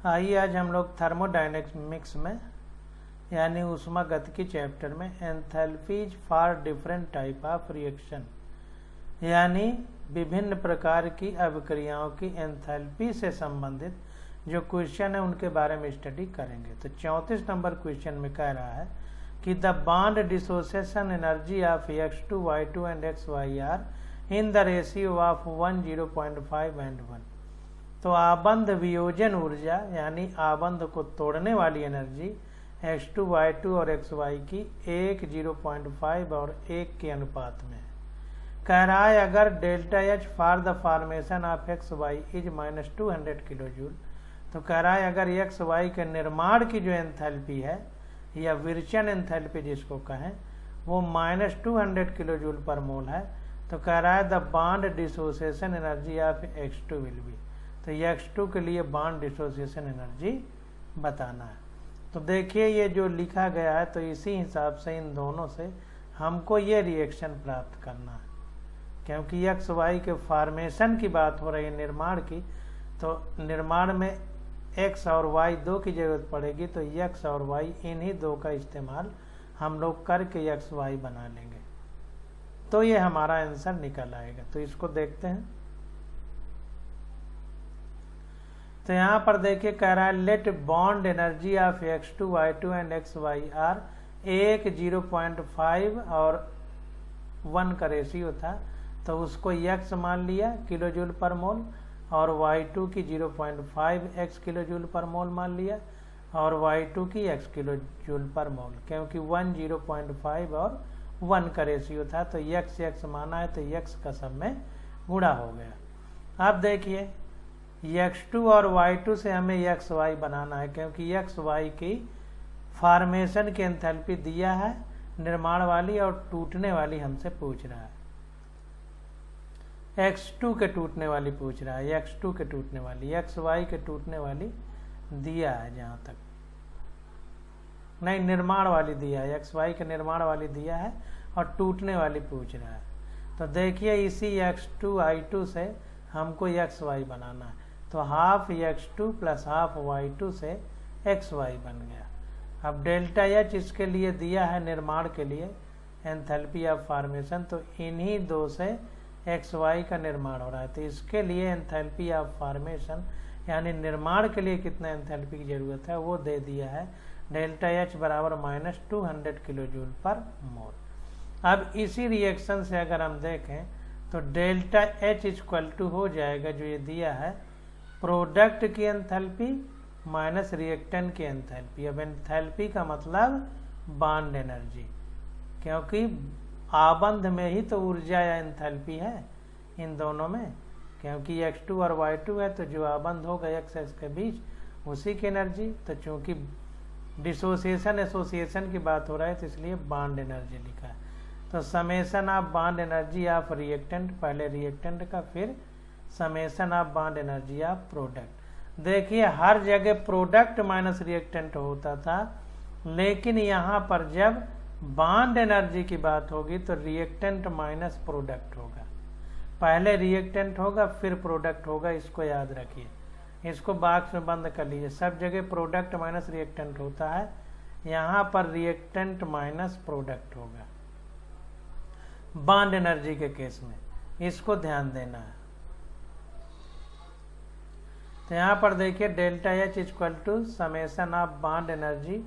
आइए आज हम लोग थर्मोडायनेमिक्स में यानी ऊष्मागतिकी चैप्टर में enthalpies for different type of reaction यानी विभिन्न प्रकार की अभिक्रियाओं की एंथैल्पी से संबंधित जो क्वेश्चन है उनके बारे में स्टडी करेंगे। तो 34 नंबर क्वेश्चन में कह रहा है कि the bond dissociation energy of X2, Y2 and XY are in the ratio of 1, 0.5 and 1। तो आबंध वियोजन ऊर्जा यानी आबंध को तोड़ने वाली एनर्जी X2, Y2 और XY की 1, 0.5 और 1 के अनुपात में है। कह रहा है अगर delta H for the formation of XY is -200 kilo joule, तो कह रहा है अगर XY के निर्माण की जो एंथैल्पी है या विरचन एंथैल्पी जिसको कहें वो -200 किलो जूल पर मोल है, तो कह रहा है the bond dissociation energy of X2 will be. तो X2 के लिए बॉन्ड डिसोसिएशन एनर्जी बताना है। तो देखिए ये जो लिखा गया है तो इसी हिसाब से इन दोनों से हमको ये रिएक्शन प्राप्त करना है, क्योंकि XY के फॉर्मेशन की बात हो रही है निर्माण की, तो निर्माण में X और Y दो की जरूरत पड़ेगी, तो X और Y इन्हीं दो का इस्तेमाल हम लोग करके XY बना लेंगे, तो ये हमारा आंसर निकल आएगा। तो इसको देखते हैं। तो यहाँ पर देखिए कह रहा है let bond energy of X2, Y2 and XY are 1, 0.5 और 1 का रेशियो था, तो उसको X मान लिया किलो जूल पर मोल, और Y2 की 0.5 X किलो जूल पर मोल मान लिया, और Y2 की X किलो जूल पर मोल, क्योंकि 1, 0.5 और 1 का रेशियो था, तो X माना है, तो X का सब में गुणा हो गया। अब देखिए X2 और Y2 से हमें XY बनाना है, क्योंकि XY की फॉर्मेशन की एंथैल्पी दिया है निर्माण वाली और टूटने वाली हमसे पूछ रहा है। X2 के टूटने वाली पूछ रहा है, X2 के टूटने वाली, XY के टूटने वाली दिया है, जहां तक नहीं निर्माण वाली दिया है, XY के निर्माण वाली दिया है और टूटने वाली पूछ रहा है। तो देखिए इसी X2 I2 से हमको XY बनाना है, तो half X2 plus half Y2 से XY बन गया। अब डेल्टा H इसके लिए दिया है निर्माण के लिए एंथैल्पी ऑफ फॉर्मेशन, तो इन्हीं दो से XY का निर्माण हो रहा है, तो इसके लिए एंथैल्पी ऑफ फॉर्मेशन यानी निर्माण के लिए कितना एंथैल्पी की जरूरत है वो दे दिया है, डेल्टा H बराबर -200 किलो जूल पर मोल। अब इसी रिएक्शन से अगर हम देखें तो डेल्टा H इक्वल टू हो जाएगा जो ये दिया है प्रोडक्ट की एंथैल्पी माइनस रिएक्टेंट की एंथैल्पी। अब एंथैल्पी का मतलब बॉन्ड एनर्जी, क्योंकि आबंध में ही तो ऊर्जा या एंथैल्पी है इन दोनों में, क्योंकि X2 और Y2 है, तो जो आबंध होगा X के बीच उसी की एनर्जी। तो चूंकि डिसोसिएशन एसोसिएशन की बात हो रहा है तो इसलिए बॉन्ड एनर्जी लिखा है। तो summation of bond energy of reactant, पहले रिएक्टेंट का फिर summation of bond energy of product. देखिए हर जगह प्रोडक्ट माइनस रिएक्टेंट होता था, लेकिन यहाँ पर जब बॉन्ड एनर्जी की बात होगी तो रिएक्टेंट माइनस प्रोडक्ट होगा, पहले रिएक्टेंट होगा फिर प्रोडक्ट होगा, इसको याद रखिए, इसको बॉक्स में बंद कर लीजिए। सब जगह प्रोडक्ट माइनस रिएक्टेंट होता है, यहाँ पर रिएक्टेंट माइनस प्रोडक्ट होगा बॉन्ड एनर्जी के केस में, इसको ध्यान देना है। तो यहाँ पर देखिए delta H equal to summation of bond energy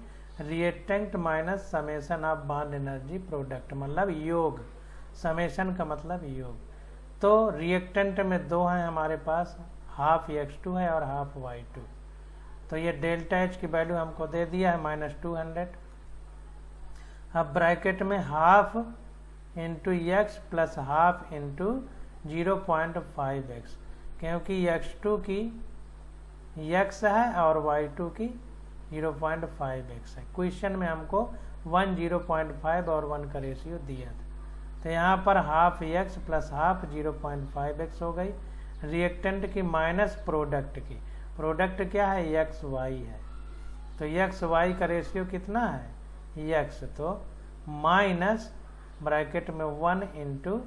reactant minus summation of bond energy product, मतलब योग, समेशन का मतलब योग। तो रिएक्टेंट में दो हैं हमारे पास, हाफ X2 है और हाफ Y2, तो ये डेल्टा H की वैल्यू हमको दे दिया है -200। अब ब्रैकेट में half into X plus half into 0.5X, क्योंकि X2 की X है और Y2 की 0.5X है। क्वेश्चन में हमको 1, 0.5 और 1 का रेशियो दिया था, तो यहाँ पर half X plus half 0.5X हो गई। रिएक्टेंट की माइनस प्रोडक्ट की, प्रोडक्ट क्या है XY है, तो XY का रेशियो कितना है X, तो माइनस ब्रैकेट में 1 इंटू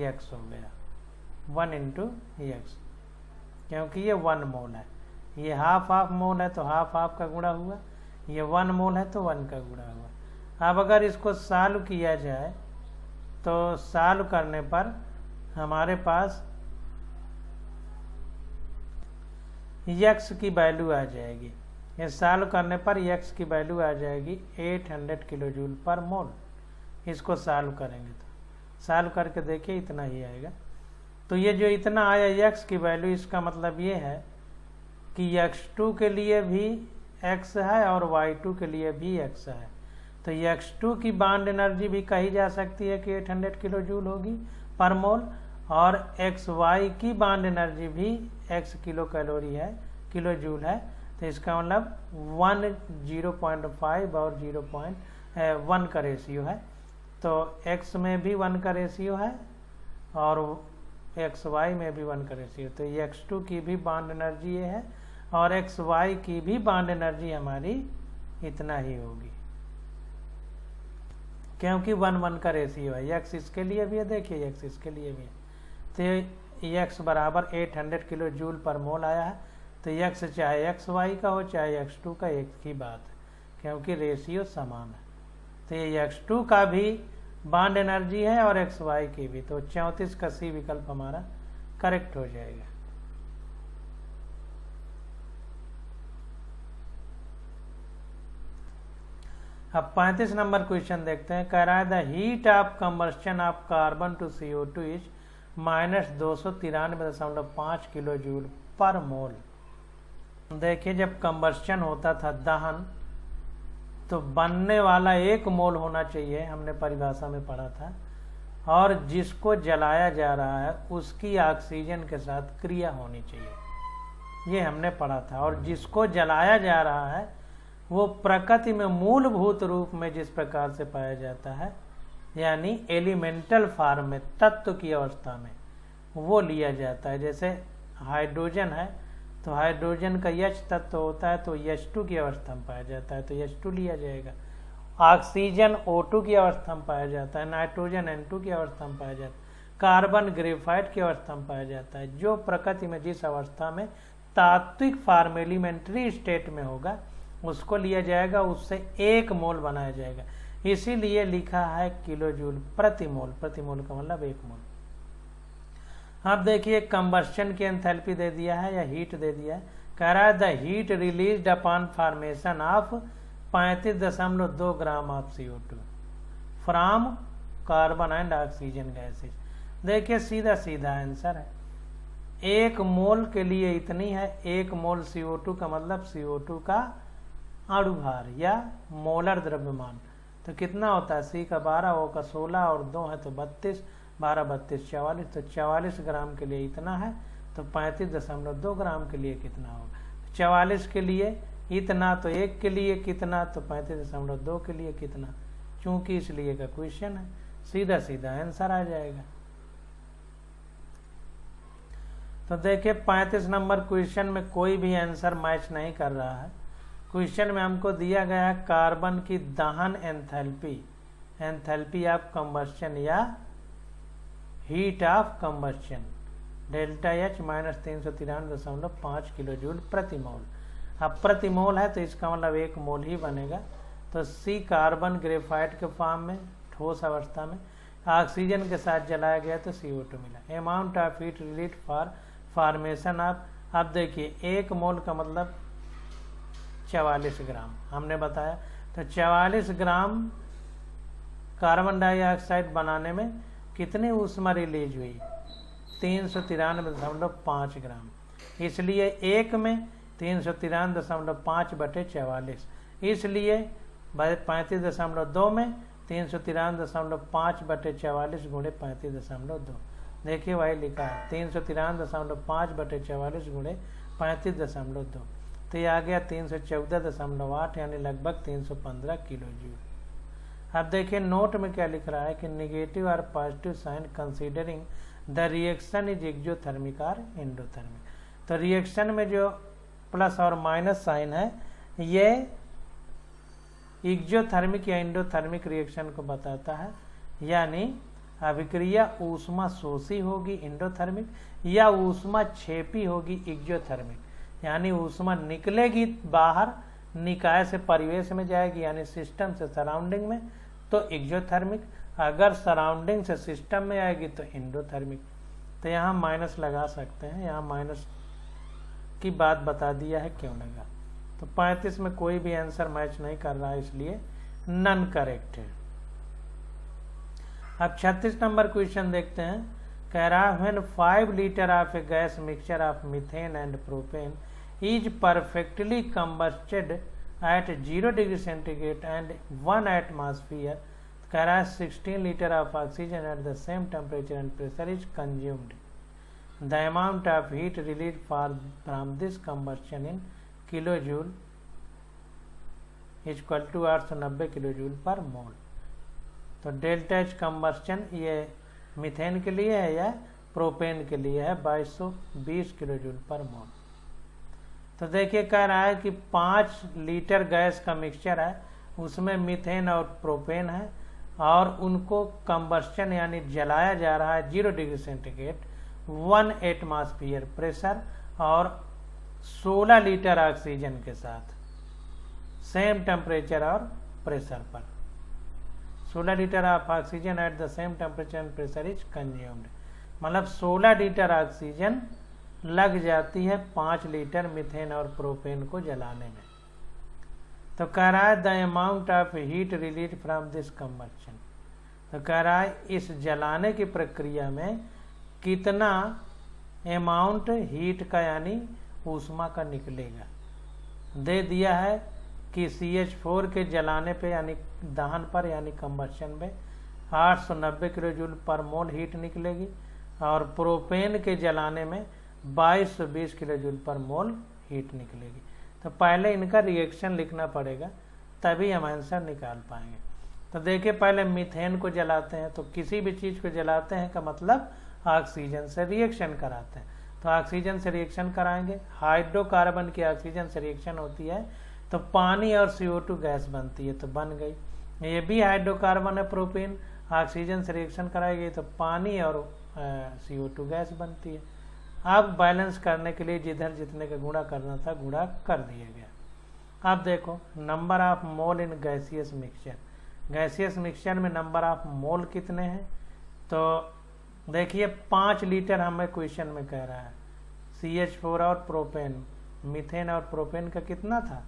X हो गया, 1 इंटू X, क्योंकि ये 1 मोल है। ये हाफ हाफ मोल है तो हाफ हाफ का गुणा हुआ, ये 1 मोल है तो 1 का गुणा हुआ। अब अगर इसको सॉल्व किया जाए तो सॉल्व करने पर हमारे पास x की वैल्यू आ जाएगी। ये सॉल्व करने पर x की वैल्यू आ जाएगी 800 किलो जूल पर मोल। इसको सॉल्व करेंगे तो सॉल्व करके देखिए इतना ही आएगा। तो ये जो इतना आया x की वैल्यू, इसका मतलब ये है कि x2 के लिए भी x है और y2 के लिए भी x है। तो x2 की बॉन्ड एनर्जी भी कही जा सकती है कि 800 किलो जूल होगी पर मोल, और xy की बॉन्ड एनर्जी भी x किलो कैलोरी है, किलो जूल है। तो इसका मतलब 0.5 और 0.1 का रेशियो है। तो x में भी 1 का रेशियो है और xy में भी 1 का रेशियो। तो x2 की भी बॉन्ड एनर्जी ये है और xy की भी बॉन्ड एनर्जी हमारी इतना ही होगी, क्योंकि 1-1 का रेशियो है। x इसके लिए भी है, देखिए x इसके लिए भी है। तो x बराबर 800 किलो जूल पर मोल आया है। तो x चाहे xy का हो चाहे x2 का, एक ही बात है, क्योंकि रेशियो समान है। तो ये x2 का भी बॉन्ड एनर्जी है और xy की भी। तो 34 का सी विकल्प हमारा करेक्ट हो जाएगा। अब 35 नंबर क्वेश्चन देखते हैं। कह रहा है the heat of combustion of carbon to CO2 is -293.5 kilo joule per mole. देखिए, जब कंबस्शन होता था, दहन, तो बनने वाला 1 मोल होना चाहिए, हमने परिभाषा में पढ़ा था, और जिसको जलाया जा रहा है उसकी ऑक्सीजन के साथ क्रिया होनी चाहिए, ये हमने पढ़ा था। और जिसको जलाया जा रहा है वो प्रकृति में मूलभूत रूप में जिस प्रकार से पाया जाता है, यानी एलिमेंटल फॉर्म में, तत्व की अवस्था में, वो लिया जाता है। जैसे हाइड्रोजन है तो हाइड्रोजन का H तत्व होता है तो H2 की अवस्था में पाया जाता है तो H2 लिया जाएगा। ऑक्सीजन O2 की अवस्था में पाया जाता है, नाइट्रोजन N2 की अवस्था में पाया जाता है, कार्बन ग्रेफाइट की अवस्था में पाया जाता है। जो प्रकृति में जिस अवस्था में तात्विक फॉर्म एलिमेंट्री स्टेट में होगा उसको लिया जाएगा, उससे 1 मोल बनाया जाएगा। इसीलिए लिखा है किलो जूल प्रति मोल। प्रति मोल का मतलब 1 मोल। अब देखिए, कंबस्शन की एंथैल्पी दे दिया है या हीट दे दिया है। कह रहा है the heat released upon formation of 35.2 gram of CO2 from carbon and oxygen gases. देखिए, सीधा सीधा आंसर है। 1 मोल के लिए इतनी है। 1 मोल CO2 का मतलब CO2 का अणुभार या मोलर द्रव्यमान। तो कितना होता है? C का 12, O का 16 और 2 है तो 32, 12 32 44। तो 44 ग्राम के लिए इतना है, तो 35.2 ग्राम के लिए कितना होगा? 44 के लिए इतना, तो 1 के लिए कितना, तो 35.2 के लिए कितना। चूंकि इसलिए का क्वेश्चन है, सीधा सीधा आंसर आ जाएगा। तो देखिए, 35 नंबर क्वेश्चन में कोई भी आंसर मैच नहीं कर रहा है। क्वेश्चन में हमको दिया गया है कार्बन की दहन एंथैल्पी, एंथैल्पी ऑफ कंबस्शन या heat of combustion, delta H -393.5 kilo joule प्रति मोल। अब प्रति मोल है तो इसका मतलब 1 मोल ही बनेगा। तो C कार्बन ग्रेफाइट के फॉर्म में ठोस अवस्था में ऑक्सीजन के साथ जलाया गया तो CO2 मिला। Amount of heat release for formation of, अब देखिए 1 मोल का मतलब 44 ग्राम हमने बताया। तो 44 ग्राम कार्बन डाइऑक्साइड बनाने में कितनी ऊष्मा रिलीज हुई? 393.5 ग्राम। इसलिए 1 में 393.5 बटे 44, इसलिए 35.2 में 393.5 बटे 44 गुणे 35.2। देखिए वही लिखा है 393.5 बटे 44 गुणे 35.2। तो ये आ गया 314.8 यानी लगभग 315 किलो जूल। अब देखिए नोट में क्या लिख रहा है कि नेगेटिव और positive sign considering the reaction is exothermic और एंडोथर्मिक। तो रिएक्शन में जो प्लस और माइनस साइन है ये एक्सोथर्मिक या एंडोथर्मिक रिएक्शन को बताता है, यानी अभिक्रिया ऊष्मा शोषी होगी एंडोथर्मिक या ऊष्मा छेपी होगी एक्सोथर्मिक। यानी ऊष्मा निकलेगी बाहर, निकाय से परिवेश में जाएगी यानी सिस्टम से सराउंडिंग में, तो एक्सोथर्मिक। अगर सराउंडिंग से सिस्टम में आएगी तो एंडोथर्मिक। तो यहाँ माइनस लगा सकते हैं, यहाँ माइनस की बात बता दिया है क्यों लगा। तो 35 में कोई भी आंसर मैच नहीं कर रहा है, इसलिए नन करेक्ट है। अब 36 नंबर क्वेश्चन देखते हैं। कह रहा है when 5 litre of a gas mixture of methane and propane is perfectly combusted at 0 degree centigrade and 1 atmosphere, कह रहा है 16 litre of oxygen at the same temperature and pressure is consumed, the amount of heat release from this combustion in kilo joule equal to 890 kilo joule per mole. तो delta H combustion ये methane के लिए है या propane के लिए है, 2220 kilo joule per mole. तो देखिए कह रहा है कि 5 लीटर गैस का मिक्सचर है, उसमें मीथेन और प्रोपेन है और उनको कंबस्शन यानी जलाया जा रहा है 0 डिग्री सेंटीग्रेड, 1 एटमॉस्फेयर प्रेशर और 16 लीटर ऑक्सीजन के साथ सेम टेम्परेचर और प्रेशर पर। 16 litre of oxygen at the same temperature and pressure is consumed, मतलब 16 लीटर ऑक्सीजन लग जाती है 5 लीटर मीथेन और प्रोपेन को जलाने में। तो कह रहा है the amount of heat release from this combustion, तो कह रहा है इस जलाने की प्रक्रिया में कितना अमाउंट हीट का यानी ऊष्मा का निकलेगा। दे दिया है कि CH4 के जलाने पे यानी दहन पर यानी कंबस्शन पे 890 किलो जूल पर मोल हीट निकलेगी और प्रोपेन के जलाने में 2220 किलो जूल पर मोल हीट निकलेगी। तो पहले इनका रिएक्शन लिखना पड़ेगा तभी हम आंसर निकाल पाएंगे। तो देखिए पहले मीथेन को जलाते हैं, तो किसी भी चीज़ को जलाते हैं का मतलब ऑक्सीजन से रिएक्शन कराते हैं। तो ऑक्सीजन से रिएक्शन कराएंगे, हाइड्रोकार्बन की ऑक्सीजन से रिएक्शन होती है तो पानी और CO2 गैस बनती है, तो बन गई। ये भी हाइड्रोकार्बन है प्रोपेन, ऑक्सीजन से रिएक्शन कराएगी तो पानी और CO2 गैस बनती है। अब बैलेंस करने के लिए जिधर जितने का गुणा करना था गुणा कर दिया गया। अब देखो number of mole in gaseous mixture, gaseous mixture में नंबर ऑफ मोल कितने हैं। तो देखिए 5 लीटर हमें क्वेश्चन में कह रहा है, CH4 और प्रोपेन, मीथेन और प्रोपेन का कितना था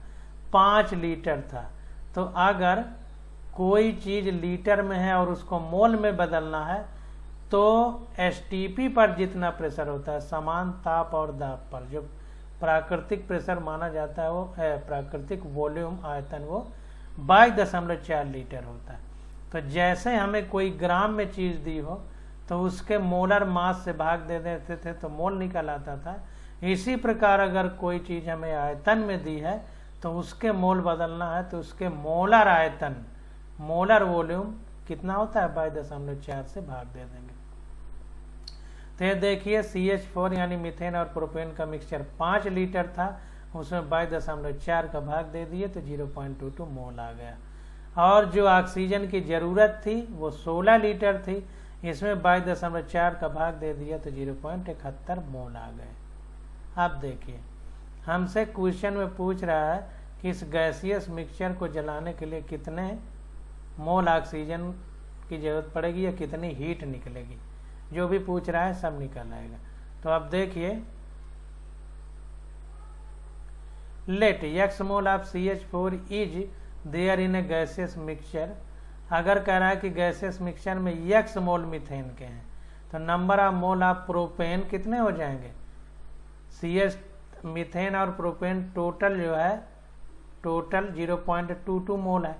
5 लीटर था। तो अगर कोई चीज लीटर में है और उसको मोल में बदलना है तो STP पर जितना प्रेशर होता है समान ताप और दाब पर, जो प्राकृतिक प्रेशर माना जाता है वो प्राकृतिक वॉल्यूम आयतन वो 22.4 लीटर होता है। तो जैसे हमें कोई ग्राम में चीज दी हो तो उसके मोलर मास से भाग दे देते थे तो मोल निकल आता था। इसी प्रकार अगर कोई चीज हमें आयतन में दी है तो उसके मोल बदलना है तो उसके मोलर आयतन, मोलर वॉल्यूम कितना होता है 22.4 से भाग दे देंगे। तो ये देखिए CH4 यानी मीथेन और प्रोपेन का मिक्सचर 5 लीटर था, उसमें 22.4 का भाग दे दिए तो 0.22 मोल आ गया। और जो ऑक्सीजन की जरूरत थी वो 16 लीटर थी, इसमें 22.4 का भाग दे दिया तो 0.71 मोल आ गए। अब देखिए हमसे क्वेश्चन में पूछ रहा है कि इस गैसियस मिक्सचर को जलाने के लिए कितने मोल ऑक्सीजन की जरूरत पड़ेगी या कितनी हीट निकलेगी, जो भी पूछ रहा है सब निकल आएगा। तो अब देखिए let x mole of CH4 is there in a gaseous mixture, अगर कह रहा है कि गैसियस मिक्सचर में x मोल मीथेन के हैं तो number of mole of propane कितने हो जाएंगे, CH मीथेन और प्रोपेन टोटल जो है टोटल 0.22 मोल है।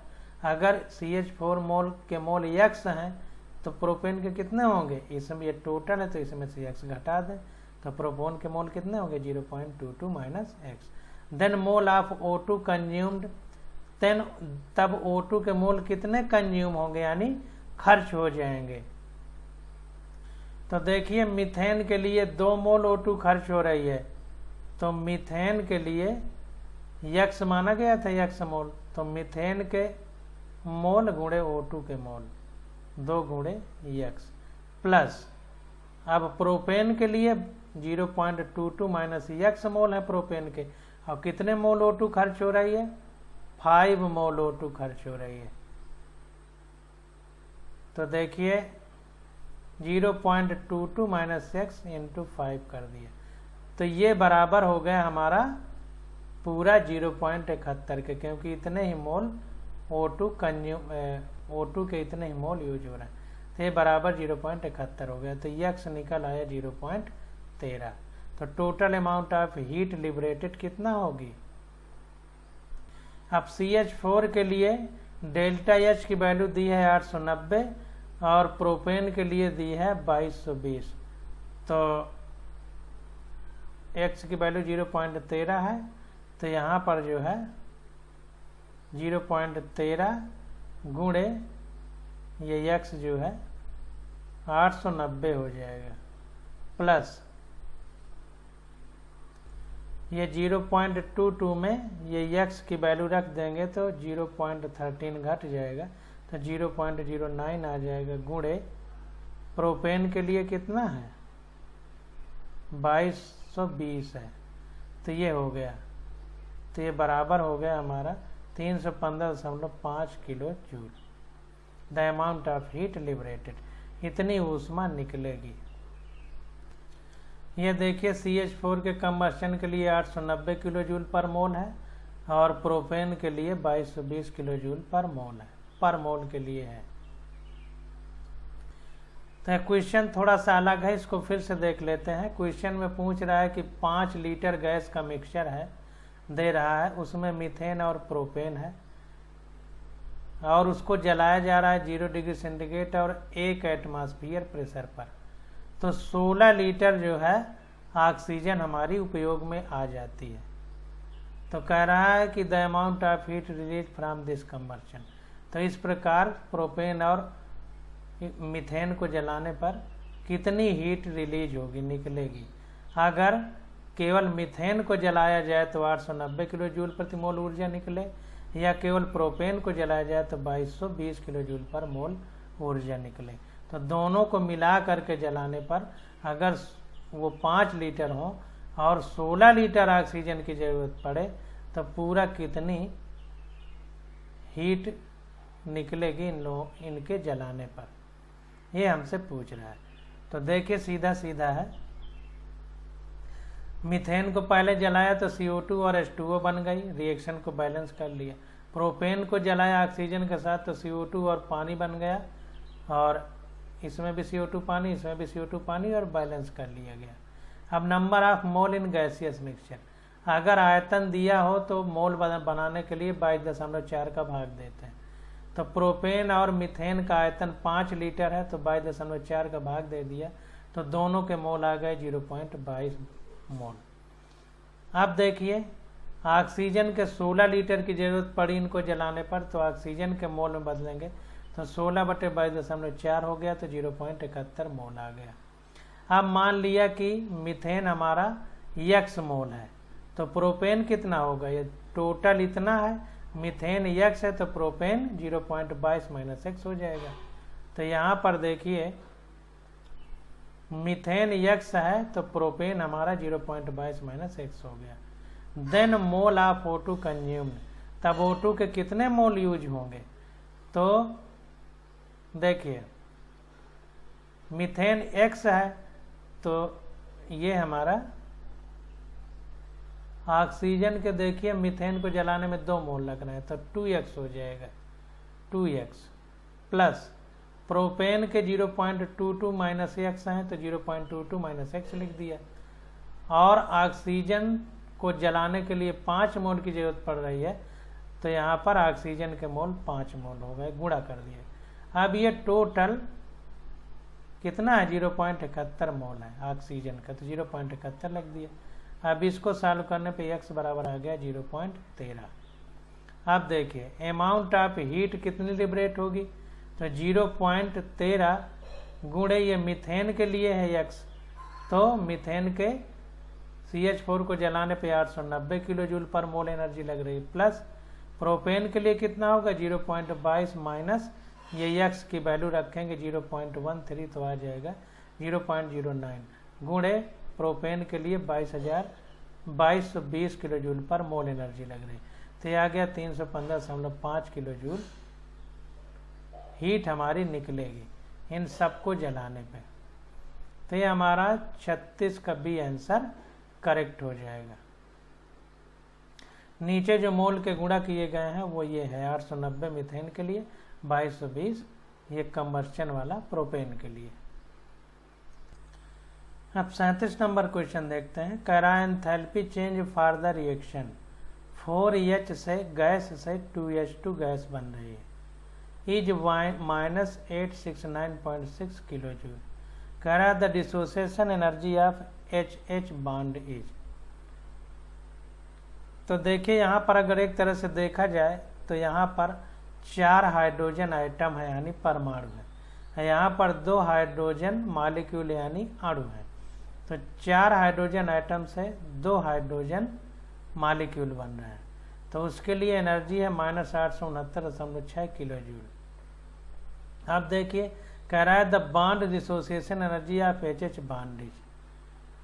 अगर CH4 मोल के मोल x हैं तो प्रोपेन के कितने होंगे, इसमें ये टोटल है तो इसमें से x घटा दें तो प्रोपेन के मोल कितने होंगे 0.22 minus x। Then mole of O2 consumed, तब O2 के मोल कितने कंज्यूम होंगे यानी खर्च हो जाएंगे। तो देखिए मीथेन के लिए 2 मोल O2 खर्च हो रही है, तो मीथेन के लिए x माना गया था x मोल, तो मीथेन के मोल गुणे O2 के मोल 2 गुणे x प्लस अब प्रोपेन के लिए 0.22 माइनस x मोल है प्रोपेन के, और कितने मोल O2 खर्च हो रही है? 5 मोल O2 खर्च हो रही है। तो देखिए 0.22 माइनस x इंटू 5 कर दिया, तो ये बराबर हो गया हमारा पूरा 0.71 के, क्योंकि इतने ही मोल O2 के इतने ही मोल यूज हो रहे हैं, तो ये बराबर 0.71 हो गया। तो x निकल आया 0.13। तो total amount of heat liberated कितना होगी? अब CH4 के लिए डेल्टा H की वैल्यू दी है 890 और प्रोपेन के लिए दी है 2220। तो x की वैल्यू 0.13 है, तो यहाँ पर जो है 0.13 गुणे ये x जो है 890 हो जाएगा, प्लस ये 0.22 में ये x की वैल्यू रख देंगे तो 0.13 घट जाएगा, तो 0.09 आ जाएगा, गुणे प्रोपेन के लिए कितना है? 2220 है, तो ये हो गया, तो ये बराबर हो गया हमारा 315.5 kilo joule. The amount of heat liberated, इतनी ऊष्मा निकलेगी। ये देखिए CH4 के कंबस्शन के लिए 890 किलो जूल पर मोल है और प्रोपेन के लिए 2220 किलो जूल पर मोल है, पर मोल के लिए है। तो क्वेश्चन थोड़ा सा अलग है, इसको फिर से देख लेते हैं। क्वेश्चन में पूछ रहा है कि 5 लीटर गैस का मिक्सचर है, दे रहा है, उसमें मीथेन और प्रोपेन है और उसको जलाया जा रहा है 0 डिग्री सेंटीग्रेड और 1 एटमॉस्फेयर प्रेशर पर। तो 16 लीटर जो है ऑक्सीजन हमारी उपयोग में आ जाती है। तो कह रहा है कि the amount of heat release from this combustion. तो इस प्रकार प्रोपेन और मीथेन को जलाने पर कितनी हीट रिलीज होगी, निकलेगी। अगर केवल मीथेन को जलाया जाए तो 890 किलो जूल प्रति मोल ऊर्जा निकले, या केवल प्रोपेन को जलाया जाए तो 2220 किलो जूल पर मोल ऊर्जा निकले। तो दोनों को मिला करके जलाने पर अगर वो 5 लीटर हो और 16 लीटर ऑक्सीजन की ज़रूरत पड़े तो पूरा कितनी हीट निकलेगी इनके जलाने पर, ये हमसे पूछ रहा है। तो देखिए सीधा सीधा है, मीथेन को पहले जलाया तो CO2 और H2O बन गई, रिएक्शन को बैलेंस कर लिया। प्रोपेन को जलाया ऑक्सीजन के साथ तो CO2 और पानी बन गया, और इसमें भी CO2 पानी, इसमें भी CO2 पानी, और बैलेंस कर लिया गया। अब number of mole in gaseous mixture, अगर आयतन दिया हो तो मोल बनाने के लिए 22.4 का भाग देते हैं। तो प्रोपेन और मीथेन का आयतन 5 लीटर है, तो 22.4 का भाग दे दिया, तो दोनों के मोल आ गए 0.22 मोल। अब देखिए ऑक्सीजन के 16 लीटर की जरूरत पड़ी इनको जलाने पर, तो ऑक्सीजन के मोल में बदलेंगे तो 16/22.4 हो गया, तो 0.71 मोल आ गया। अब मान लिया कि मीथेन हमारा x मोल है, तो प्रोपेन कितना होगा? ये टोटल इतना है, मीथेन x है तो प्रोपेन 0.22 माइनस x हो जाएगा। तो यहाँ पर देखिए मीथेन x है तो प्रोपेन हमारा 0.22 माइनस x हो गया। Then mole of O2 consumed, तब O2 के कितने मोल यूज होंगे? तो देखिए मीथेन x है तो ये हमारा ऑक्सीजन के, देखिए मीथेन को जलाने में 2 मोल लगना है तो 2x हो जाएगा, 2x प्लस प्रोपेन के 0.22 माइनस x है तो 0.22 माइनस x लिख दिया, और ऑक्सीजन को जलाने के लिए 5 मोल की जरूरत पड़ रही है, तो यहाँ पर ऑक्सीजन के मोल 5 मोल हो गए, गुणा कर दिए। अब ये टोटल कितना है? 0.71 मोल है ऑक्सीजन का, तो 0.71 लग दिया। अब इसको सॉल्व करने पे x बराबर आ गया 0.13। अब देखिए अमाउंट ऑफ हीट कितनी लिबरेट होगी, तो 0.13 गुणे ये मीथेन के लिए है x, तो मीथेन के CH4 को जलाने पे 890 किलो जूल पर मोल एनर्जी लग रही, प्लस प्रोपेन के लिए कितना होगा? 0.22 माइनस ये x की वैल्यू रखेंगे 0.13, तो आ जाएगा 0.09 गुणे प्रोपेन के लिए 2220 किलो जूल पर मोल एनर्जी लग रही। तो ये आ गया 315.5 किलो जूल हीट हमारी निकलेगी इन सबको जलाने पे। तो ये हमारा 36 का बी आंसर करेक्ट हो जाएगा। नीचे जो मोल के गुणा किए गए हैं वो ये है 890 मीथेन के लिए, 2220 ये कंबस्शन वाला प्रोपेन के लिए। अब 37 नंबर क्वेश्चन देखते हैं। कह रहा है enthalpy change for the reaction 4H से गैस से 2H2 गैस बन रही है इज -869.6 किलो जूल। कह रहा है the dissociation energy of HH bond is. तो देखिए यहाँ पर अगर एक तरह से देखा जाए तो यहाँ पर 4 हाइड्रोजन आइटम है यानी परमाणु है, यहाँ पर 2 हाइड्रोजन मॉलिक्यूल यानी अणु है। तो 4 हाइड्रोजन आइटम से 2 हाइड्रोजन मॉलिक्यूल बन रहे हैं। तो उसके लिए एनर्जी है -869.6 किलो जूल। अब देखिए कह रहा है the bond dissociation energy of HH bond is.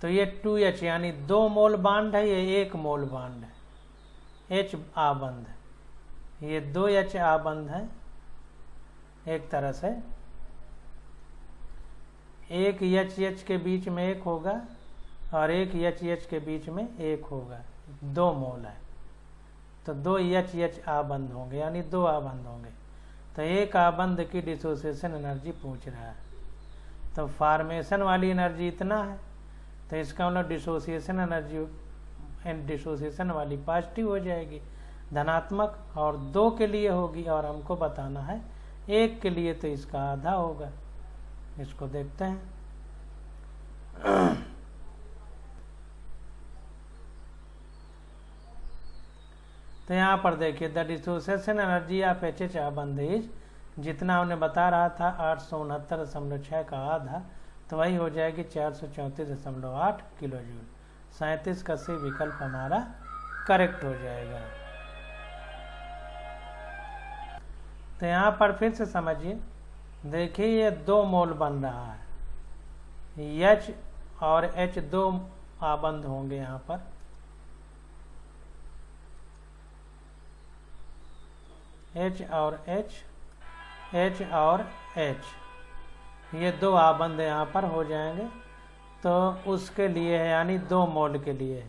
तो ये 2H यानी 2 मोल बॉन्ड है, ये 1 मोल बॉन्ड है, H आबंध है, ये 2H आबंध है। एक तरह से एक HH के बीच में 1 होगा और एक HH के बीच में 1 होगा, 2 मोल है। तो 2 HH आबंध होंगे यानी 2 आबंध होंगे। तो एक आबंध की डिसोसिएशन एनर्जी पूछ रहा है। तो फॉर्मेशन वाली एनर्जी इतना है, तो इसका मतलब डिसोसिएशन एनर्जी डिसोसिएशन वाली पॉजिटिव हो जाएगी, धनात्मक, और 2 के लिए होगी और हमको बताना है 1 के लिए, तो इसका आधा होगा। इसको देखते हैं। तो यहाँ पर देखिए the dissociation energy of HH आबंध इज, जितना हमने बता रहा था 869.6 का आधा, तो वही हो जाएगी 434.8 किलो जूल। 37 का सी विकल्प हमारा करेक्ट हो जाएगा। तो यहाँ पर फिर से समझिए, देखिए ये 2 मोल बन रहा है, H और H 2 आबंध होंगे यहाँ पर। H और H, H और H, ये 2 आबंध यहाँ पर हो जाएंगे। तो उसके लिए है यानी 2 मोल के लिए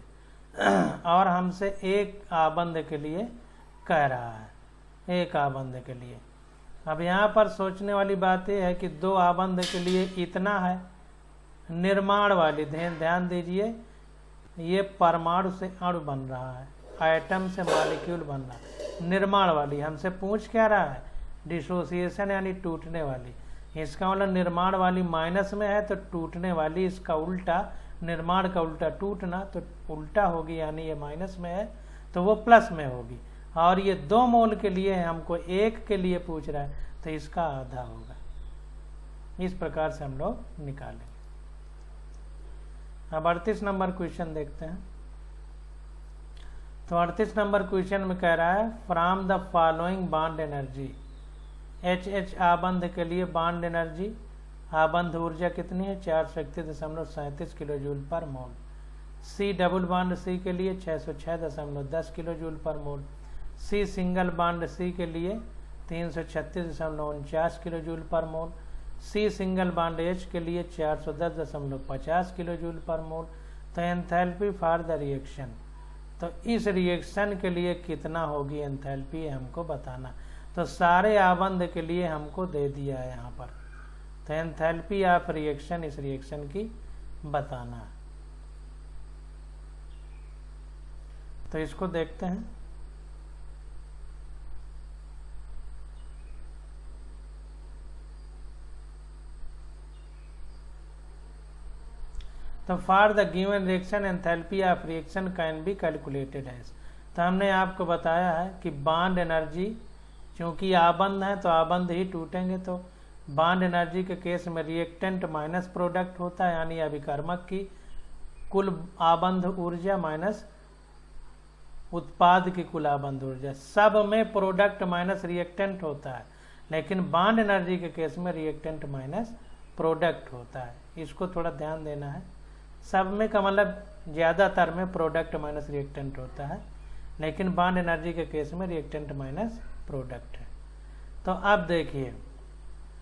और हमसे 1 आबंध के लिए कह रहा है, 1 आबंध के लिए। अब यहाँ पर सोचने वाली बात यह है कि 2 आबंध के लिए इतना है, निर्माण वाली ध्यान दीजिए, ये परमाणु से अणु बन रहा है, आइटम से मॉलिक्यूल बन रहा है। निर्माण वाली हमसे पूछ क्या रहा है, डिसोसिएशन यानी टूटने वाली। इसका मतलब निर्माण वाली माइनस में है तो टूटने वाली इसका उल्टा, निर्माण का उल्टा टूटना, तो उल्टा होगी, यानी ये माइनस में है तो वो प्लस में होगी। और ये 2 मोल के लिए है, हमको 1 के लिए पूछ रहा है, तो इसका आधा होगा। इस प्रकार से हम लोग निकालेंगे। अब 38 नंबर क्वेश्चन देखते हैं। तो 38 नंबर क्वेश्चन में कह रहा है from the following bond energy, HH आबंध के लिए बॉन्ड एनर्जी, आबंध ऊर्जा कितनी है 431.37 किलो जूल पर मोल। C डबल बॉन्ड C के लिए 606.10 किलो जूल पर मोल। C सिंगल बॉन्ड C के लिए 336.49 किलो जूल पर मोल। C सिंगल बॉन्ड H के लिए 410.50 किलो जूल पर मोल। तो एंथैल्पी फॉर द रिएक्शन, तो इस रिएक्शन के लिए कितना होगी एंथैल्पी हमको बताना। तो सारे आबंध के लिए हमको दे दिया है यहाँ पर। तो एंथैल्पी ऑफ रिएक्शन, इस रिएक्शन की बताना है। तो इसको देखते हैं। तो for the given reaction enthalpy of reaction can be calculated as. तो हमने आपको बताया है कि बॉन्ड एनर्जी, क्योंकि आबंध है तो आबंध ही टूटेंगे, तो बॉन्ड एनर्जी के केस में रिएक्टेंट माइनस प्रोडक्ट होता है, यानी अभिकर्मक की कुल आबंध ऊर्जा माइनस उत्पाद की कुल आबंध ऊर्जा। सब में प्रोडक्ट माइनस रिएक्टेंट होता है, लेकिन बॉन्ड एनर्जी के केस में रिएक्टेंट माइनस प्रोडक्ट होता है। इसको थोड़ा ध्यान देना है। सब में का मतलब ज़्यादातर में प्रोडक्ट माइनस रिएक्टेंट होता है, लेकिन बॉन्ड एनर्जी के केस में रिएक्टेंट माइनस प्रोडक्ट है। तो अब देखिए,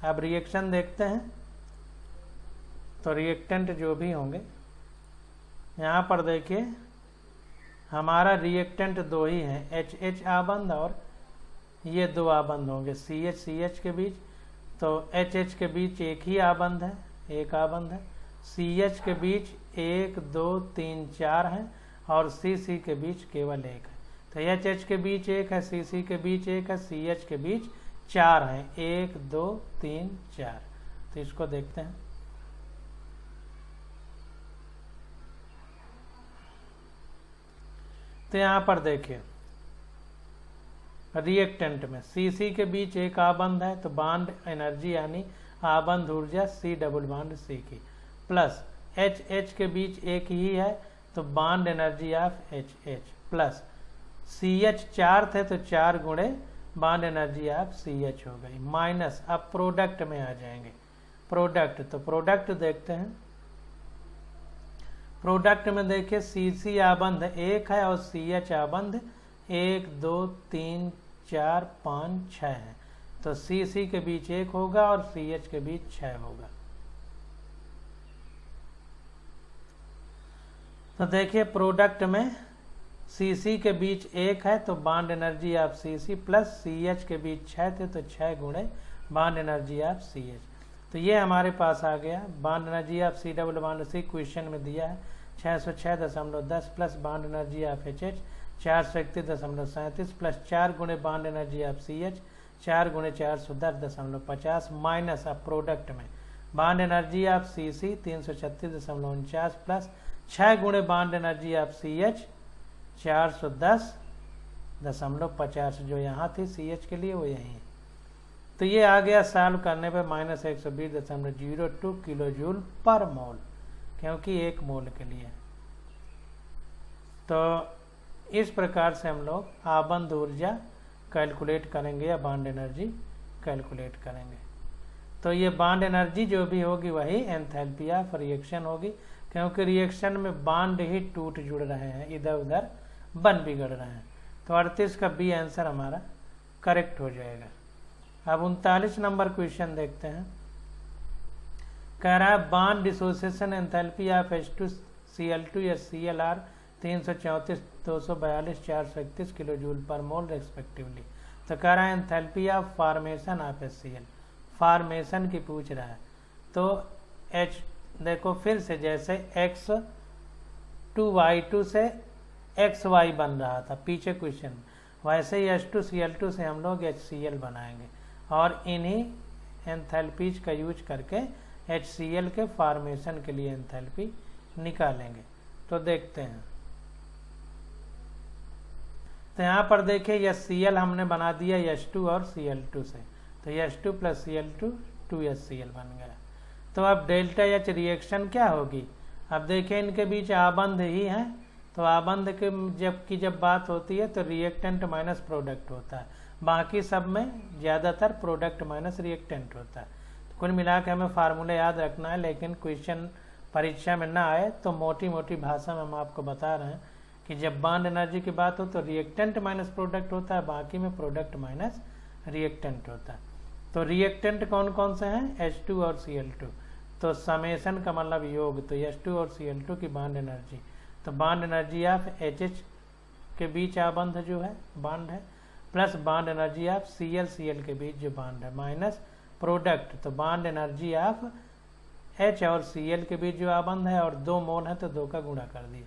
अब रिएक्शन देखते हैं। तो रिएक्टेंट जो भी होंगे, यहाँ पर देखिए हमारा रिएक्टेंट दो ही हैं, HH आबंध और ये दो आबंध होंगे CH के बीच। तो HH के बीच एक ही आबंध है, एक आबंध है। CH के बीच 1 2 3 4 है और CC के बीच केवल एक है। तो HH के बीच एक है, CC के बीच एक है, CH के बीच 4 है, 1 2 3 4। तो इसको देखते हैं। तो यहाँ पर देखिए रिएक्टेंट में CC के बीच एक आबंध है, तो बॉन्ड एनर्जी यानी आबंध ऊर्जा C डबल बॉन्ड C की, प्लस HH के बीच एक ही है, तो bond energy of HH, plus CH 4 थे तो 4 गुणे बॉन्ड एनर्जी ऑफ CH हो गई, माइनस अब प्रोडक्ट में आ जाएंगे। प्रोडक्ट, तो प्रोडक्ट देखते हैं। प्रोडक्ट में देखिए CC आबंध एक है और CH आबंध 1 2 3 4 5 6 है, तो CC के बीच एक होगा और CH के बीच 6 होगा। तो देखिए प्रोडक्ट में CC के बीच एक है, तो bond energy of CC plus CH के बीच 6 थे, तो 6 गुणे बॉन्ड एनर्जी ऑफ CH। तो ये हमारे पास आ गया bond energy of C double bond C, question में दिया है 606.10 plus bond energy of HH 431.37 plus 4 गुणे बॉन्ड एनर्जी ऑफ CH 4 गुणे 410.50 माइनस अब प्रोडक्ट में bond energy of CC 336.49 plus 6 गुणे बॉन्ड एनर्जी ऑफ CH 410.50 जो यहाँ थी CH के लिए वो यही है। तो ये आ गया सॉल्व करने पे -120.02 किलो जूल पर मोल, क्योंकि एक मोल के लिए। तो इस प्रकार से हम लोग आबंध ऊर्जा कैलकुलेट करेंगे या बॉन्ड एनर्जी कैलकुलेट करेंगे। तो ये बॉन्ड एनर्जी जो भी होगी वही एंथैल्पी ऑफ रिएक्शन होगी, क्योंकि रिएक्शन में बॉन्ड ही टूट जुड़ रहे हैं, इधर उधर बन बिगड़ रहे हैं। तो 38 का बी आंसर हमारा करेक्ट हो जाएगा। अब 39 नंबर क्वेश्चन देखते हैं। कह रहा है bond dissociation enthalpy of H2Cl2 या ClR 334, 242, 431 किलो जूल पर मोल रेस्पेक्टिवली। तो कह रहा है enthalpy of formation of HCl, formation की पूछ रहा है। तो H देखो फिर से जैसे X2Y2 से XY बन रहा था पीछे क्वेश्चन, वैसे ही H2Cl2 से हम लोग HCl बनाएंगे और इन्हीं एंथैल्पीज का यूज करके HCl के फॉर्मेशन के लिए एंथैल्पी निकालेंगे। तो देखते हैं। तो यहाँ पर देखिए यह Cl हमने बना दिया H2 और Cl2 से, तो H2 प्लस Cl2 2HCl बन गया। तो अब डेल्टा H रिएक्शन क्या होगी? अब देखिए इनके बीच आबंध ही है, तो आबंध के जब बात होती है तो रिएक्टेंट माइनस प्रोडक्ट होता है, बाकी सब में ज़्यादातर प्रोडक्ट माइनस रिएक्टेंट होता है। तो कुल मिला के हमें फार्मूला याद रखना है, लेकिन क्वेश्चन परीक्षा में ना आए तो मोटी मोटी भाषा में हम आपको बता रहे हैं कि जब बॉन्ड एनर्जी की बात हो तो रिएक्टेंट माइनस प्रोडक्ट होता है, बाकी में प्रोडक्ट माइनस रिएक्टेंट होता है। तो रिएक्टेंट कौन कौन से हैं? H2 और Cl2। तो समेशन का मतलब योग, तो H2 और Cl2 की बॉन्ड एनर्जी, तो बॉन्ड एनर्जी ऑफ HH के बीच आबंध जो है बॉन्ड है, plus bond energy of Cl के बीच जो बॉन्ड है, माइनस प्रोडक्ट, तो बॉन्ड एनर्जी ऑफ H और Cl के बीच जो आबंध है, और 2 मोल है तो 2 का गुणा कर दिए।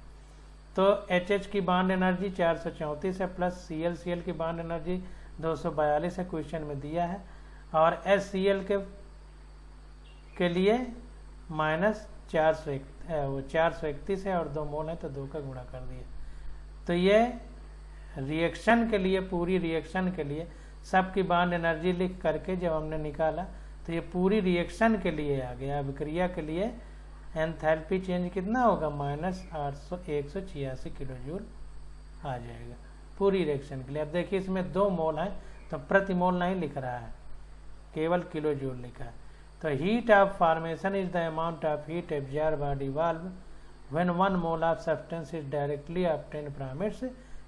तो HH की बॉन्ड एनर्जी 434 है, प्लस Cl की बॉन्ड एनर्जी 242 है, क्वेश्चन में दिया है, और HCl के लिए माइनस 431 है और 2 मोल है तो 2 का गुणा कर दिए। तो ये रिएक्शन के लिए, पूरी रिएक्शन के लिए सबकी बॉन्ड एनर्जी लिख करके जब हमने निकाला तो ये पूरी रिएक्शन के लिए आ गया। अभिक्रिया के लिए एंथैल्पी चेंज कितना होगा? -186 किलो जूल आ जाएगा पूरी रिएक्शन के लिए। अब देखिए इसमें 2 मोल है तो प्रति मोल नहीं लिख रहा है, केवल किलो जूल लिखा है। तो heat of formation is the amount of heat absorb by the valve when 1 mole of substance is directly obtained from its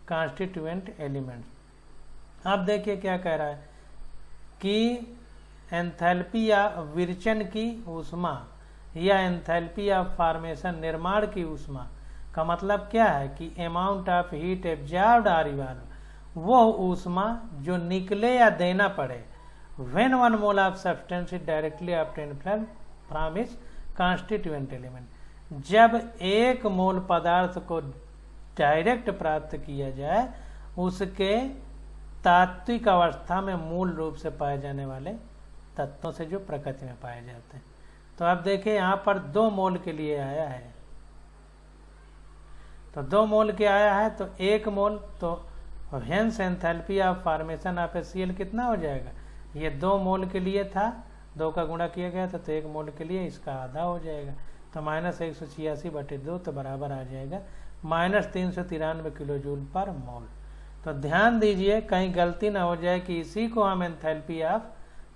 constituent element. अब देखिए क्या कह रहा है कि एंथैल्पी या विरचन की ऊष्मा या एंथैल्पी ऑफ फॉर्मेशन निर्माण की ऊष्मा का मतलब क्या है कि अमाउंट ऑफ हीट एब्जॉर्ब्ड और इवॉल्व, वो ऊष्मा जो निकले या देना पड़े when 1 mole of substance is directly obtained from its constituent element, जब 1 मोल पदार्थ को डायरेक्ट प्राप्त किया जाए उसके तात्विक अवस्था में मूल रूप से पाए जाने वाले तत्वों से जो प्रकृति में पाए जाते हैं। तो अब देखिए यहाँ पर 2 मोल के लिए आया है, तो 2 मोल के आया है तो 1 मोल, तो hence enthalpy of formation of HCl कितना हो जाएगा, ये 2 मोल के लिए था, 2 का गुणा किया गया था तो 1 मोल के लिए इसका आधा हो जाएगा, तो -186/2 तो बराबर आ जाएगा -393 किलो जूल पर मोल। तो ध्यान दीजिए कहीं गलती ना हो जाए कि इसी को हम एंथैल्पी ऑफ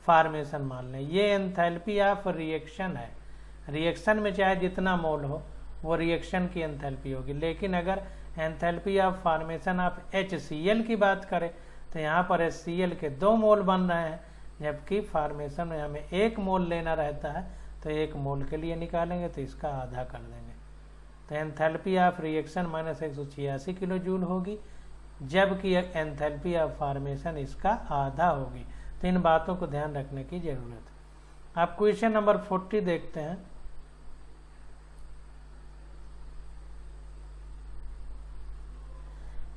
फॉर्मेशन मान लें। ये एंथैल्पी ऑफ रिएक्शन है, रिएक्शन में चाहे जितना मोल हो वो रिएक्शन की एंथैल्पी होगी, लेकिन अगर enthalpy of formation of HCl की बात करें तो यहाँ पर HCl के 2 मोल बन रहे हैं, जबकि फॉर्मेशन में हमें 1 मोल लेना रहता है, तो 1 मोल के लिए निकालेंगे तो इसका आधा कर देंगे, तो enthalpy of reaction -186 kilo joule होगी, जबकि एंथैल्पी ऑफ फॉर्मेशन इसका आधा होगी। तो इन बातों को ध्यान रखने की जरूरत है। आप क्वेश्चन नंबर 40 देखते हैं।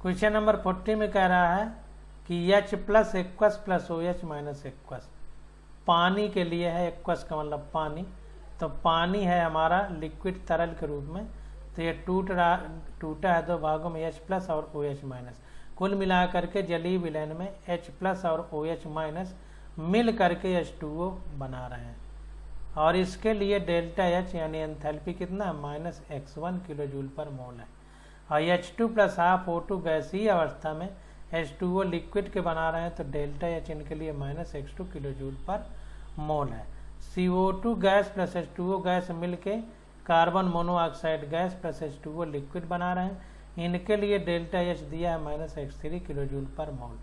क्वेश्चन नंबर 40 में कह रहा है कि H + एक्वस + OH - एक्वस, पानी के लिए है, एक्वस का मतलब पानी, तो पानी है हमारा लिक्विड तरल के रूप में, तो ये टूटा है 2 भागों में, H+ और OH-, कुल मिला करके जलीय विलयन में H+ और OH- मिल करके H2O बना रहे हैं, और इसके लिए ΔH यानी एंथैल्पी कितना -x1 किलो जूल पर मोल है, और H2 + हाफ O2 गैसीय अवस्था में H2O लिक्विड के बना रहे हैं, तो ΔH इनके लिए -x2 किलो जूल पर मोल है। CO2 गैस + H2O गैस मिलके carbon monoxide gas + H2O liquid बना रहे हैं, इनके लिए ΔH दिया है -x3 किलो जूल पर मोल,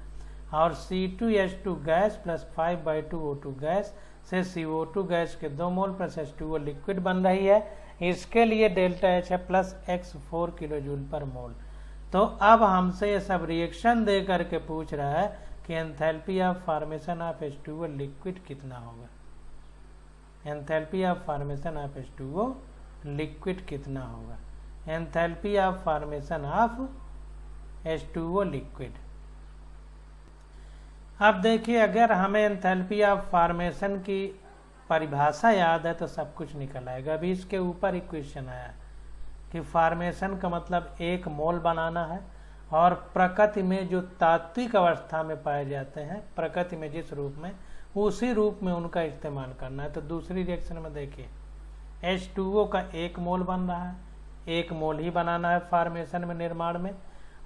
और C2H2 गैस + 5/2 O2 गैस से CO2 गैस के 2 मोल + H2O लिक्विड बन रही है, इसके लिए ΔH है +x4 kilo joule per mole. तो अब हमसे ये सब रिएक्शन दे करके पूछ रहा है कि enthalpy of formation of H2O liquid कितना होगा, enthalpy of formation of H2O liquid कितना होगा, enthalpy of formation of H2O liquid. अब देखिए अगर हमें एंथैल्पी ऑफ फॉर्मेशन की परिभाषा याद है तो सब कुछ निकल आएगा। अभी इसके ऊपर ही क्वेश्चन आया कि फॉर्मेशन का मतलब 1 मोल बनाना है, और प्रकृति में जो तात्विक अवस्था में पाए जाते हैं, प्रकृति में जिस रूप में, उसी रूप में उनका इस्तेमाल करना है। तो दूसरी रिएक्शन में देखिए H2O का 1 मोल बन रहा है, 1 मोल ही बनाना है फॉर्मेशन में, निर्माण में,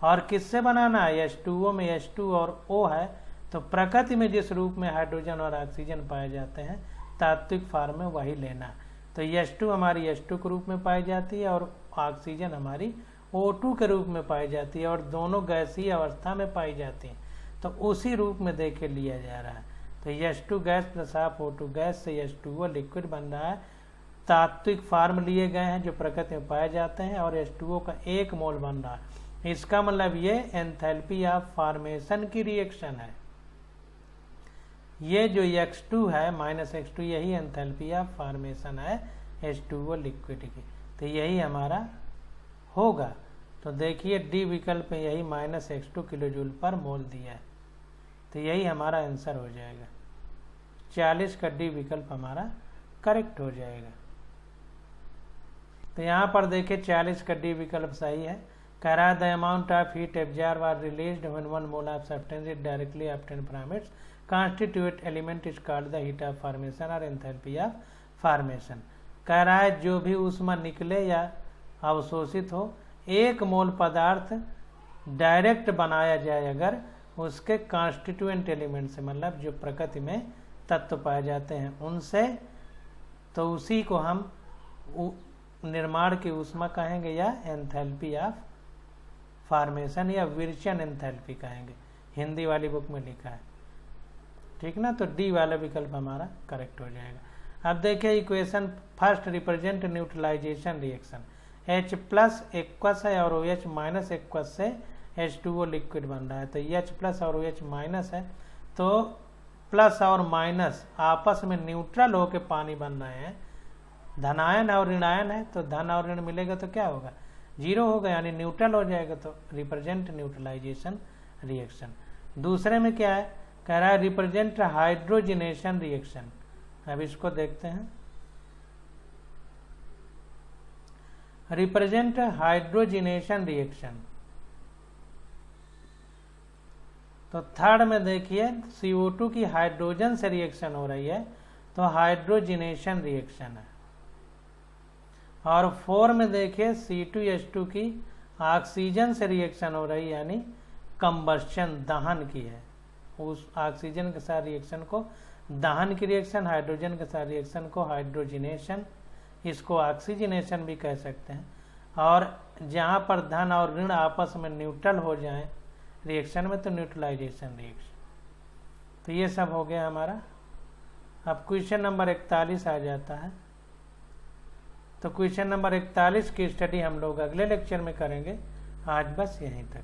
और किससे बनाना है, H2O में H2 और O है, तो प्रकृति में जिस रूप में हाइड्रोजन और ऑक्सीजन पाए जाते हैं तात्विक फॉर्म में वही लेना है। तो H2 हमारी H2 के रूप में पाई जाती है और ऑक्सीजन हमारी O2 के रूप में पाई जाती है, और दोनों गैसीय अवस्था में पाई जाती हैं, तो उसी रूप में देख के लिया जा रहा है। तो H2 gas + half O2 gas से H2O लिक्विड बन रहा है, तात्विक फॉर्म लिए गए हैं जो प्रकृति में पाए जाते हैं, और H2O का 1 मोल बन रहा है। इसका मतलब ये एंथैल्पी ऑफ फॉर्मेशन की रिएक्शन है। ये जो X2 है -x2, यही एंथैल्पी ऑफ फॉर्मेशन है H2O लिक्विड की, तो यही हमारा होगा। तो देखिए डी विकल्प में यही -x2 किलो जूल पर मोल दिया है, तो यही हमारा आंसर हो जाएगा। 40 का डी विकल्प हमारा करेक्ट हो जाएगा। तो यहाँ पर देखिए 40 का डी विकल्प सही है। कह रहा है the amount of heat absorb और released when 1 mole of substance is directly obtained from its constituent element is called the heat of formation और एंथैल्पी ऑफ फॉर्मेशन। कह रहा है जो भी ऊष्मा निकले या अवशोषित हो, 1 मोल पदार्थ डायरेक्ट बनाया जाए अगर उसके कॉन्स्टिट्यूएंट एलिमेंट से, मतलब जो प्रकृति में तत्व पाए जाते हैं उनसे, तो उसी को हम निर्माण की ऊष्मा कहेंगे या एंथैल्पी ऑफ फॉर्मेशन या विरचन एंथैल्पी कहेंगे, हिंदी वाली बुक में लिखा है, ठीक ना। तो डी वाला विकल्प हमारा करेक्ट हो जाएगा। अब देखिए equation first, represent neutralization reaction. H plus aqueous है और OH माइनस एक्वस से H2O लिक्विड बन रहा है, तो H प्लस और OH माइनस है, तो प्लस और माइनस आपस में न्यूट्रल होके पानी बन रहे हैं, धनायन और ऋणायन है, तो धन और ऋण मिलेगा तो क्या होगा, जीरो होगा, यानी न्यूट्रल हो जाएगा, तो रिप्रेजेंट न्यूट्रलाइजेशन रिएक्शन। दूसरे में क्या है, कह रहा है रिप्रेजेंट हाइड्रोजिनेशन रिएक्शन। अब इसको देखते हैं, रिप्रेजेंट हाइड्रोजिनेशन रिएक्शन। तो थर्ड में देखिए CO2 की हाइड्रोजन से रिएक्शन हो रही है, तो हाइड्रोजिनेशन रिएक्शन है। और 4 में देखिए C2H2 की ऑक्सीजन से रिएक्शन हो रही है, यानी कंबस्शन, दहन की है, उस ऑक्सीजन के साथ रिएक्शन को दहन की रिएक्शन, हाइड्रोजन के साथ रिएक्शन को हाइड्रोजिनेशन, इसको ऑक्सीजनेशन भी कह सकते हैं। और जहाँ पर धन और ऋण आपस में न्यूट्रल हो जाएं रिएक्शन में, तो न्यूट्रलाइजेशन रिएक्शन। तो ये सब हो गया हमारा। अब क्वेश्चन नंबर 41 आ जाता है। तो क्वेश्चन नंबर 41 की स्टडी हम लोग अगले लेक्चर में करेंगे। आज बस यहीं तक।